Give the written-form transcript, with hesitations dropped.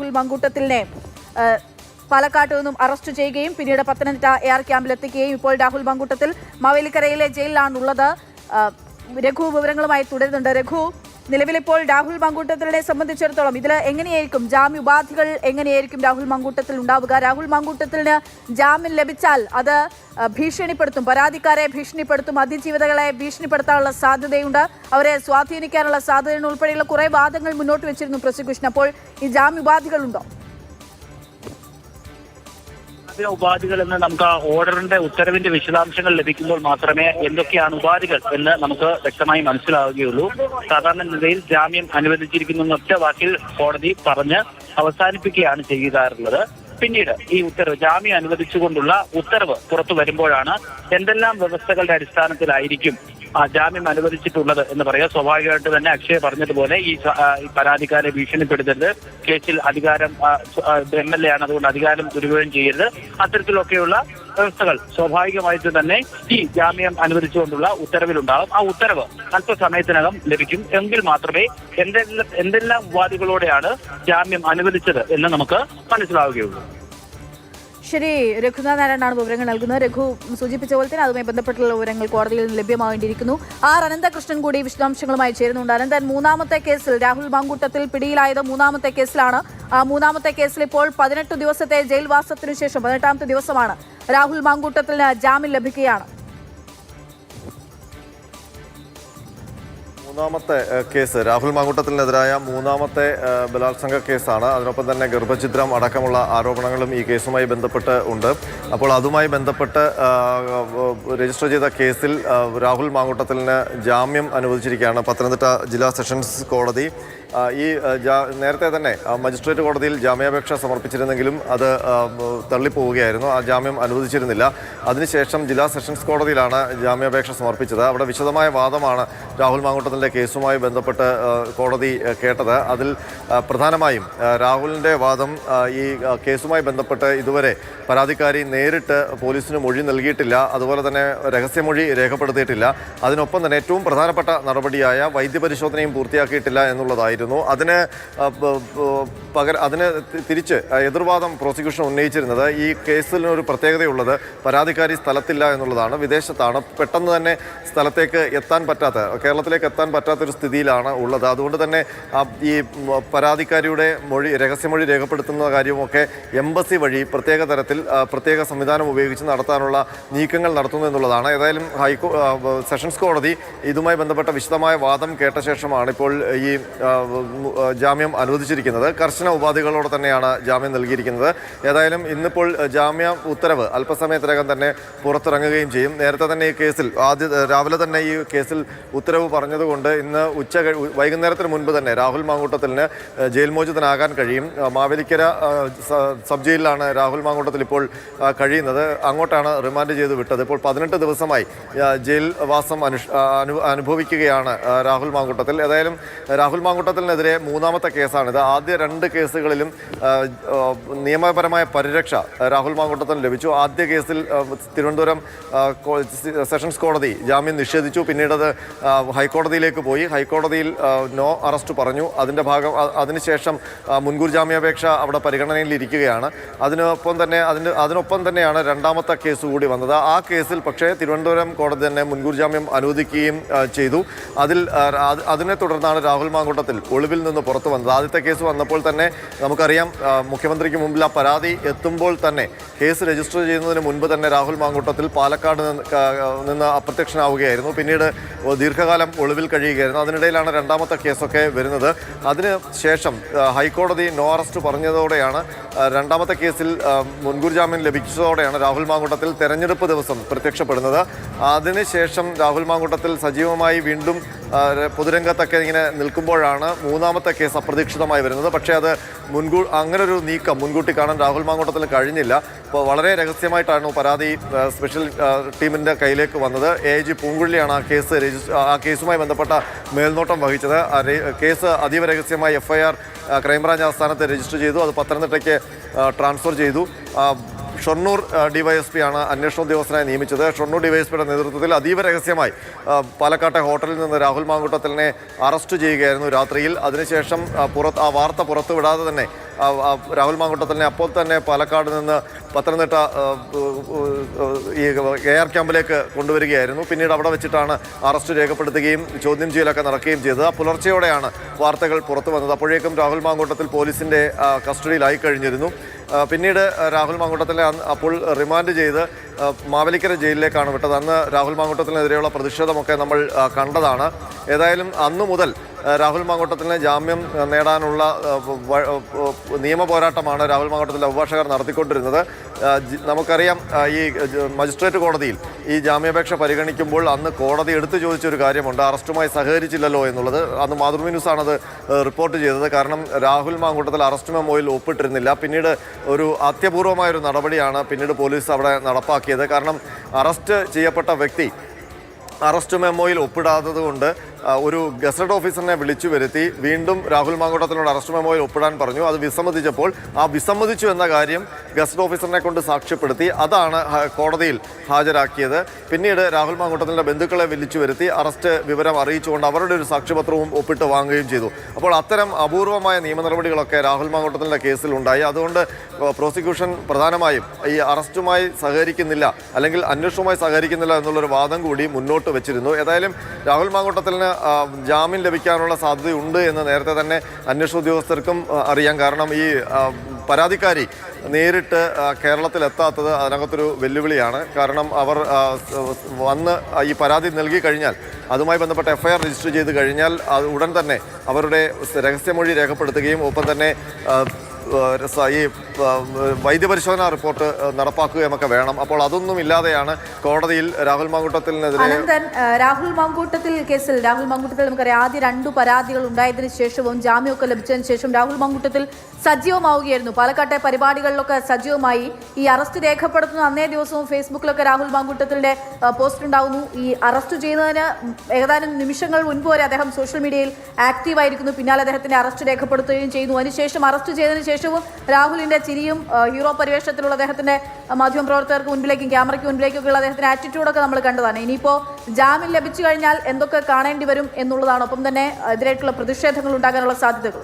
രാഹുൽ മങ്കൂട്ടത്തിലിനെ പാലക്കാട്ട് നിന്നും അറസ്റ്റ് ചെയ്യുകയും പിന്നീട് പത്തനംതിട്ട എയർ ക്യാമ്പിലെത്തിക്കുകയും ഇപ്പോൾ രാഹുൽ മങ്കൂട്ടത്തിൽ മാവേലിക്കരയിലെ ജയിലിലാണുള്ളത്. രഘു വിവരങ്ങളുമായി തുടരുന്നുണ്ട്. രഘു, നിലവിലിപ്പോൾ രാഹുൽ മങ്കൂട്ടത്തിലിനെ സംബന്ധിച്ചിടത്തോളം ഇതിൽ എങ്ങനെയായിരിക്കും ജാമ്യോപാധികൾ എങ്ങനെയായിരിക്കും രാഹുൽ മങ്കൂട്ടത്തിൽ ഉണ്ടാവുക? രാഹുൽ മങ്കൂട്ടത്തിന് ജാമ്യം ലഭിച്ചാൽ അത് ഭീഷണിപ്പെടുത്തും, പരാതിക്കാരെ ഭീഷണിപ്പെടുത്തും, അതിജീവിതകളെ ഭീഷണിപ്പെടുത്താനുള്ള സാധ്യതയുണ്ട്, അവരെ സ്വാധീനിക്കാനുള്ള സാധ്യതയുണ്ട് ഉൾപ്പെടെയുള്ള കുറെ വാദങ്ങൾ മുന്നോട്ട് വെച്ചിരുന്നു പ്രോസിക്യൂഷൻ. അപ്പോൾ ഈ ജാമ്യോപാധികളുണ്ടോ? ഉപാധികൾ എന്ന് നമുക്ക് ആ ഓർഡറിന്റെ ഉത്തരവിന്റെ വിശദാംശങ്ങൾ ലഭിക്കുമ്പോൾ മാത്രമേ എന്തൊക്കെയാണ് ഉപാധികൾ എന്ന് നമുക്ക് വ്യക്തമായി മനസ്സിലാവുകയുള്ളൂ. സാധാരണ നിലയിൽ ജാമ്യം അനുവദിച്ചിരിക്കുന്ന ഒറ്റ വാക്കിൽ കോടതി പറഞ്ഞ് അവസാനിപ്പിക്കുകയാണ് ചെയ്യാറുള്ളത്. പിന്നീട് ഈ ഉത്തരവ് ജാമ്യം അനുവദിച്ചുകൊണ്ടുള്ള ഉത്തരവ് പുറത്തു വരുമ്പോഴാണ് എന്തെല്ലാം വ്യവസ്ഥകളുടെ അടിസ്ഥാനത്തിലായിരിക്കും ജാമ്യം അനുവദിച്ചിട്ടുള്ളത് എന്ന് പറയാം. സ്വാഭാവികമായിട്ട് തന്നെ അക്ഷയ് പറഞ്ഞതുപോലെ ഈ പരാതിക്കാരെ ഭീഷണിപ്പെടുത്തരുത്, കേസിൽ അധികാരം MLA ആണ്, അതുകൊണ്ട് അധികാരം ദുരുപയോഗം ചെയ്യരുത്, അത്തരത്തിലൊക്കെയുള്ള വ്യവസ്ഥകൾ സ്വാഭാവികമായിട്ട് തന്നെ ഈ ജാമ്യം അനുവദിച്ചുകൊണ്ടുള്ള ഉത്തരവിലുണ്ടാകും. ആ ഉത്തരവ് അല്പസമയത്തിനകം ലഭിക്കും. എങ്കിൽ മാത്രമേ എന്തെല്ലാം ഉപാധികളോടെയാണ് ജാമ്യം അനുവദിച്ചത് എന്ന് നമുക്ക് മനസ്സിലാവുകയുള്ളൂ. ശരി, രഘുനാഥ് നാരായണനാണ് വിവരങ്ങൾ നൽകുന്നത്. രഘു സൂചിപ്പിച്ച പോലെ തന്നെ അതുമായി ബന്ധപ്പെട്ടുള്ള വിവരങ്ങൾ കോടതിയിൽ നിന്ന് ലഭ്യമാവേണ്ടിയിരിക്കുന്നു. അനന്തകൃഷ്ണൻ കൂടി വിശദാംശങ്ങളുമായി ചേരുന്നുണ്ട്. അനന്തൻ, മൂന്നാമത്തെ കേസിൽ രാഹുൽ മങ്കൂട്ടത്തിൽ പിടിയിലായത് മൂന്നാമത്തെ കേസിലാണ്. മൂന്നാമത്തെ കേസിൽ ഇപ്പോൾ 18 ദിവസത്തെ ജയിൽവാസത്തിനു ശേഷം 18ാമത്തെ ദിവസമാണ് രാഹുൽ മങ്കൂട്ടത്തിന് ജാമ്യം ലഭിക്കുകയാണ്. മൂന്നാമത്തെ കേസ് രാഹുൽ മങ്കൂട്ടത്തിനെതിരായ മൂന്നാമത്തെ ബലാത്സംഗ കേസാണ്. അതിനൊപ്പം തന്നെ ഗർഭഛിദ്രം അടക്കമുള്ള ആരോപണങ്ങളും ഈ കേസുമായി ബന്ധപ്പെട്ട് ഉണ്ട്. അപ്പോൾ അതുമായി ബന്ധപ്പെട്ട് രജിസ്റ്റർ ചെയ്ത കേസിൽ രാഹുൽ മങ്കൂട്ടത്തിന് ജാമ്യം അനുവദിച്ചിരിക്കുകയാണ് പത്തനംതിട്ട ജില്ലാ സെഷൻസ് കോടതി. ഈ നേരത്തെ തന്നെ മജിസ്ട്രേറ്റ് കോടതിയിൽ ജാമ്യാപേക്ഷ സമർപ്പിച്ചിരുന്നെങ്കിലും അത് തള്ളിപ്പോവുകയായിരുന്നു, ആ ജാമ്യം അനുവദിച്ചിരുന്നില്ല. അതിനുശേഷം ജില്ലാ സെഷൻസ് കോടതിയിലാണ് ജാമ്യാപേക്ഷ സമർപ്പിച്ചത്. അവിടെ വിശദമായ വാദമാണ് രാഹുൽ മങ്കൂട്ടത്തിൻ്റെ കേസുമായി ബന്ധപ്പെട്ട് കോടതി കേട്ടത്. അതിൽ പ്രധാനമായും രാഹുലിൻ്റെ വാദം ഈ കേസുമായി ബന്ധപ്പെട്ട് ഇതുവരെ പരാതിക്കാരി നേരിട്ട് പോലീസിന് മൊഴി നൽകിയിട്ടില്ല, അതുപോലെ തന്നെ രഹസ്യമൊഴി രേഖപ്പെടുത്തിയിട്ടില്ല. അതിനൊപ്പം തന്നെ ഏറ്റവും പ്രധാനപ്പെട്ട നടപടിയായ വൈദ്യപരിശോധനയും പൂർത്തിയാക്കിയിട്ടില്ല എന്നുള്ളതായിരുന്നു. അതിന് തിരിച്ച് എതിർവാദം പ്രോസിക്യൂഷൻ ഉന്നയിച്ചിരുന്നത് ഈ കേസിനൊരു പ്രത്യേകതയുള്ളത് പരാതിക്കാരി സ്ഥലത്തില്ല എന്നുള്ളതാണ്, വിദേശത്താണ്, പെട്ടെന്ന് തന്നെ സ്ഥലത്തേക്ക് എത്താൻ പറ്റാത്ത, കേരളത്തിലേക്ക് എത്താൻ പറ്റാത്തൊരു സ്ഥിതിയിലാണ് ഉള്ളത്. അതുകൊണ്ട് തന്നെ ഈ പരാതിക്കാരിയുടെ രഹസ്യമൊഴി രേഖപ്പെടുത്തുന്ന കാര്യമൊക്കെ എംബസി വഴി പ്രത്യേക തരത്തിൽ പ്രത്യേക സംവിധാനം ഉപയോഗിച്ച് നടത്താനുള്ള നീക്കങ്ങൾ നടത്തുന്നു എന്നുള്ളതാണ്. ഏതായാലും സെഷൻസ് കോടതി ഇതുമായി ബന്ധപ്പെട്ട വിശദമായ വാദം കേട്ട ശേഷമാണ് ഇപ്പോൾ ഈ ജാമ്യം അനുവദിച്ചിരിക്കുന്നത്. കർശന ഉപാധികളോടെ തന്നെയാണ് ജാമ്യം നൽകിയിരിക്കുന്നത്. ഏതായാലും ഇന്നിപ്പോൾ ജാമ്യ ഉത്തരവ് അല്പസമയത്തിനകം തന്നെ പുറത്തിറങ്ങുകയും ചെയ്യും. നേരത്തെ തന്നെ ഈ കേസിൽ രാവിലെ തന്നെ ഈ കേസിൽ ഉത്തരവ് പറഞ്ഞതുകൊണ്ട് ഇന്ന് വൈകുന്നേരത്തിന് മുൻപ് തന്നെ രാഹുൽ മങ്കൂട്ടത്തിന് ജയിൽ മോചിതനാകാൻ കഴിയും. മാവേലിക്കര സബ് ജയിലിലാണ് രാഹുൽ മങ്കൂട്ടത്തിൽ ഇപ്പോൾ കഴിയുന്നത്. അങ്ങോട്ടാണ് റിമാൻഡ് ചെയ്ത് വിട്ടത്. ഇപ്പോൾ 18 ദിവസമായി ജയിൽവാസം അനുഭവിക്കുകയാണ് രാഹുൽ മങ്കൂട്ടത്തിൽ. ഏതായാലും രാഹുൽ മങ്കൂട്ടത്തിനെതിരെ മൂന്നാമത്തെ കേസാണിത്. ആദ്യ 2 കേസുകളിലും നിയമപരമായ പരിരക്ഷ രാഹുൽ മങ്കൂട്ടത്തിന് ലഭിച്ചു. ആദ്യ കേസിൽ തിരുവനന്തപുരം സെഷൻസ് കോടതി ജാമ്യം നിഷേധിച്ചു. പിന്നീട് അത് ഹൈക്കോടതിയിലേക്ക് പോയി. ഹൈക്കോടതിയിൽ നോ അറസ്റ്റ് പറഞ്ഞു. അതിനുശേഷം മുൻകൂർ ജാമ്യാപേക്ഷ അവിടെ പരിഗണനയിൽ ഇരിക്കുകയാണ്. അതിനൊപ്പം തന്നെയാണ് രണ്ടാമത്തെ കേസ് കൂടി വന്നത്. ആ കേസിൽ പക്ഷേ തിരുവനന്തപുരം കോടതി തന്നെ മുൻകൂർ ജാമ്യം അനുവദിക്കുകയും ചെയ്തു. അതിനെ തുടർന്നാണ് രാഹുൽ മങ്കൂട്ടത്തിൽ ഒളിവിൽ നിന്ന് പുറത്തു വന്നത്. ആദ്യത്തെ കേസ് വന്നപ്പോൾ തന്നെ നമുക്കറിയാം, മുഖ്യമന്ത്രിക്ക് മുമ്പിൽ ആ പരാതി എത്തുമ്പോൾ തന്നെ കേസ് രജിസ്റ്റർ ചെയ്യുന്നതിന് മുൻപ് തന്നെ രാഹുൽ മങ്കൂട്ടത്തിൽ പാലക്കാട് നിന്ന് അപ്രത്യക്ഷനാവുകയായിരുന്നു. പിന്നീട് ദീർഘകാലം ഒളിവിൽ കഴിയുകയായിരുന്നു. അതിനിടയിലാണ് രണ്ടാമത്തെ കേസൊക്കെ വരുന്നത്. അതിനുശേഷം ഹൈക്കോടതി നോ അറസ്റ്റ് പറഞ്ഞതോടെയാണ് രണ്ടാമത്തെ കേസിൽ മുൻകൂർ ജാമ്യം ലഭിച്ചതോടെയാണ് രാഹുൽ മങ്കൂട്ടത്തിൽ തെരഞ്ഞെടുപ്പ് ദിവസം പ്രത്യക്ഷപ്പെടുന്നത്. അതിനുശേഷം രാഹുൽ മങ്കൂട്ടത്തിൽ സജീവമായി വീണ്ടും പൊതുരംഗത്തൊക്കെ ഇങ്ങനെ നിൽക്കുമ്പോഴാണ് മൂന്നാമത്തെ കേസ് അപ്രതീക്ഷിതമായി വരുന്നത്. പക്ഷേ അത് അങ്ങനൊരു നീക്കം മുൻകൂട്ടി കാണാൻ രാഹുൽ മങ്കൂട്ടത്തിന് കഴിഞ്ഞില്ല. അപ്പോൾ വളരെ രഹസ്യമായിട്ടാണ് പരാതി സ്പെഷ്യൽ ടീമിൻ്റെ കയ്യിലേക്ക് വന്നത്. AIG പൂങ്കുഴലിയാണ് ആ കേസുമായി ബന്ധപ്പെട്ട മേൽനോട്ടം വഹിച്ചത്. കേസ് അതീവ രഹസ്യമായി FIR ക്രൈംബ്രാഞ്ച് ആസ്ഥാനത്ത് രജിസ്റ്റർ ചെയ്തു. അത് പത്തനംതിട്ടയ്ക്ക് ട്രാൻസ്ഫർ ചെയ്തു. ഷൊർണൂർ DYSP ആണ് അന്വേഷണ ഉദ്യോഗസ്ഥനായി നിയമിച്ചത്. ഷൊർണൂർ DYSPയുടെ നേതൃത്വത്തിൽ അതീവ രഹസ്യമായി പാലക്കാട്ടെ ഹോട്ടലിൽ നിന്ന് രാഹുൽ മങ്കൂട്ടത്തിനെ അറസ്റ്റ് ചെയ്യുകയായിരുന്നു രാത്രിയിൽ. അതിനുശേഷം ആ വാർത്ത പുറത്തുവിടാതെ തന്നെ രാഹുൽ മാങ്കൂട്ടത്തിലിനെ അപ്പോൾ തന്നെ പാലക്കാട് നിന്ന് പത്തനംതിട്ട ഈ AR ക്യാമ്പിലേക്ക് കൊണ്ടുവരികയായിരുന്നു. പിന്നീട് അവിടെ വെച്ചിട്ടാണ് അറസ്റ്റ് രേഖപ്പെടുത്തുകയും ചോദ്യം ചെയ്യലൊക്കെ നടക്കുകയും ചെയ്തത്. പുലർച്ചെയോടെയാണ് വാർത്തകൾ പുറത്തു വന്നത്. അപ്പോഴേക്കും രാഹുൽ മാങ്കൂട്ടത്തിൽ പോലീസിൻ്റെ കസ്റ്റഡിയിലായി കഴിഞ്ഞിരുന്നു. പിന്നീട് രാഹുൽ മാങ്കൂട്ടത്തിലെ അപ്പോൾ റിമാൻഡ് ചെയ്ത് മാവേലിക്കര ജയിലിലേക്കാണ് വിട്ടത്. അന്ന് രാഹുൽ മാങ്കൂട്ടത്തിനെതിരെയുള്ള പ്രതിഷേധമൊക്കെ നമ്മൾ കണ്ടതാണ്. ഏതായാലും അന്നു മുതൽ രാഹുൽ മാങ്കൂട്ടത്തിലിനെ ജാമ്യം നേടാനുള്ള നിയമ പോരാട്ടമാണ് രാഹുൽ മാങ്കൂട്ടത്തിൻ്റെ അഭിഭാഷകർ നടത്തിക്കൊണ്ടിരുന്നത്. നമുക്കറിയാം, ഈ മജിസ്ട്രേറ്റ് കോടതിയിൽ ഈ ജാമ്യാപേക്ഷ പരിഗണിക്കുമ്പോൾ അന്ന് കോടതി എടുത്തു ചോദിച്ചൊരു കാര്യമുണ്ട്, അറസ്റ്റുമായി സഹകരിച്ചില്ലല്ലോ എന്നുള്ളത്. അന്ന് മാതൃഭൂമി ന്യൂസാണത് റിപ്പോർട്ട് ചെയ്തത്. കാരണം രാഹുൽ മാങ്കൂട്ടത്തിൽ അറസ്റ്റ് മെമ്മോയിൽ ഒപ്പിട്ടിരുന്നില്ല. പിന്നീട് ഒരു അത്യപൂർവമായൊരു നടപടിയാണ് പിന്നീട് പോലീസ് അവിടെ നടപ്പാക്കിയത്. കാരണം അറസ്റ്റ് ചെയ്യപ്പെട്ട വ്യക്തി അറസ്റ്റ് മെമ്മോയിൽ ഒപ്പിടാത്തത് കൊണ്ട് ഒരു ഗസറ്റ് ഓഫീസറിനെ വിളിച്ചു വരുത്തി വീണ്ടും രാഹുൽ മാങ്കൂട്ടത്തിനോട് അറസ്റ്റ് മെമ്മോയിൽ ഒപ്പിടാൻ പറഞ്ഞു. അത് വിസമ്മതിച്ചപ്പോൾ ആ വിസമ്മതിച്ചു എന്ന കാര്യം ഗസറ്റ് ഓഫീസറിനെ കൊണ്ട് സാക്ഷ്യപ്പെടുത്തി. അതാണ് കോടതിയിൽ ഹാജരാക്കിയത്. പിന്നീട് രാഹുൽ മാങ്കൂട്ടത്തിൻ്റെ ബന്ധുക്കളെ വിളിച്ചു വരുത്തി അറസ്റ്റ് വിവരം അറിയിച്ചുകൊണ്ട് അവരുടെ ഒരു സാക്ഷ്യപത്രവും ഒപ്പിട്ട് വാങ്ങുകയും ചെയ്തു. അപ്പോൾ അത്തരം അപൂർവമായ നിയമ നടപടികളൊക്കെ രാഹുൽ മാങ്കൂട്ടത്തിൻ്റെ കേസിലുണ്ടായി. അതുകൊണ്ട് പ്രോസിക്യൂഷൻ പ്രധാനമായും ഈ അറസ്റ്റുമായി സഹകരിക്കുന്നില്ല, അല്ലെങ്കിൽ അന്വേഷണവുമായി സഹകരിക്കുന്നില്ല എന്നുള്ളൊരു വാദം കൂടി മുന്നോട്ട് വെച്ചിരുന്നു. ഏതായാലും രാഹുൽ മാങ്കൂട്ടത്തിന് ജാമ്യം ലഭിക്കാനുള്ള സാധ്യതയുണ്ട് എന്ന് നേരത്തെ തന്നെ അന്വേഷണ ഉദ്യോഗസ്ഥർക്കും അറിയാം. കാരണം ഈ പരാതിക്കാരി നേരിട്ട് കേരളത്തിലെത്താത്തത് അതിനകത്തൊരു വെല്ലുവിളിയാണ്. കാരണം അവർ വന്ന് ഈ പരാതി നൽകി കഴിഞ്ഞാൽ, അതുമായി ബന്ധപ്പെട്ട FIR രജിസ്റ്റർ ചെയ്ത് കഴിഞ്ഞാൽ അത് ഉടൻ തന്നെ അവരുടെ രഹസ്യമൊഴി രേഖപ്പെടുത്തുകയും ഒപ്പം തന്നെ ഈ വൈദ്യപരിശോധനാ റിപ്പോർട്ട് നടപ്പാക്കുകയുമൊക്കെ വേണം. അപ്പോൾ അതൊന്നും ഇല്ലാതെയാണ് കോടതിയിൽ രാഹുൽ മാങ്കൂട്ടത്തിനെതിരെ. അനന്തൻ, രാഹുൽ മാങ്കൂട്ടത്തിൽ കേസിൽ നമുക്കറിയാം ആദ്യ 2 പരാതികൾ ഉണ്ടായതിനു ശേഷവും ജാമ്യമൊക്കെ ലഭിച്ചതിന് ശേഷം രാഹുൽ മാങ്കൂട്ടത്തിൽ സജീവമാവുകയായിരുന്നു. പാലക്കാട്ടെ പരിപാടികളിലൊക്കെ സജീവമായി. ഈ അറസ്റ്റ് രേഖപ്പെടുത്തുന്ന അന്നേ ദിവസവും ഫേസ്ബുക്കിലൊക്കെ രാഹുൽ മാങ്കൂട്ടത്തിൻ്റെ പോസ്റ്റ് ഉണ്ടാകുന്നു. ഈ അറസ്റ്റ് ചെയ്യുന്നതിന് ഏതാനും നിമിഷങ്ങൾ മുൻപ് വരെ അദ്ദേഹം സോഷ്യൽ മീഡിയയിൽ ആക്റ്റീവായിരിക്കുന്നു. പിന്നാലെ അദ്ദേഹത്തിൻ്റെ അറസ്റ്റ് രേഖപ്പെടുത്തുകയും ചെയ്യുന്നു. അതിനുശേഷം അറസ്റ്റ് ചെയ്തതിനു ശേഷവും രാഹുലിന്റെ ചിരിയും ഹീറോ പരിവേഷത്തിലുള്ള അദ്ദേഹത്തിന്റെ മാധ്യമപ്രവർത്തകർക്ക് മുൻപിലേക്കും ക്യാമറയ്ക്ക് മുൻപിലേക്കൊക്കെയുള്ള അദ്ദേഹത്തിന്റെ ആറ്റിറ്റ്യൂഡൊക്കെ നമ്മൾ കണ്ടതാണ്. ഇനിയിപ്പോൾ ജാമ്യം ലഭിച്ചു കഴിഞ്ഞാൽ എന്തൊക്കെ കാണേണ്ടി വരും എന്നുള്ളതാണ്. ഒപ്പം തന്നെ എതിരായിട്ടുള്ള പ്രതിഷേധങ്ങൾ ഉണ്ടാകാനുള്ള സാധ്യതകൾ.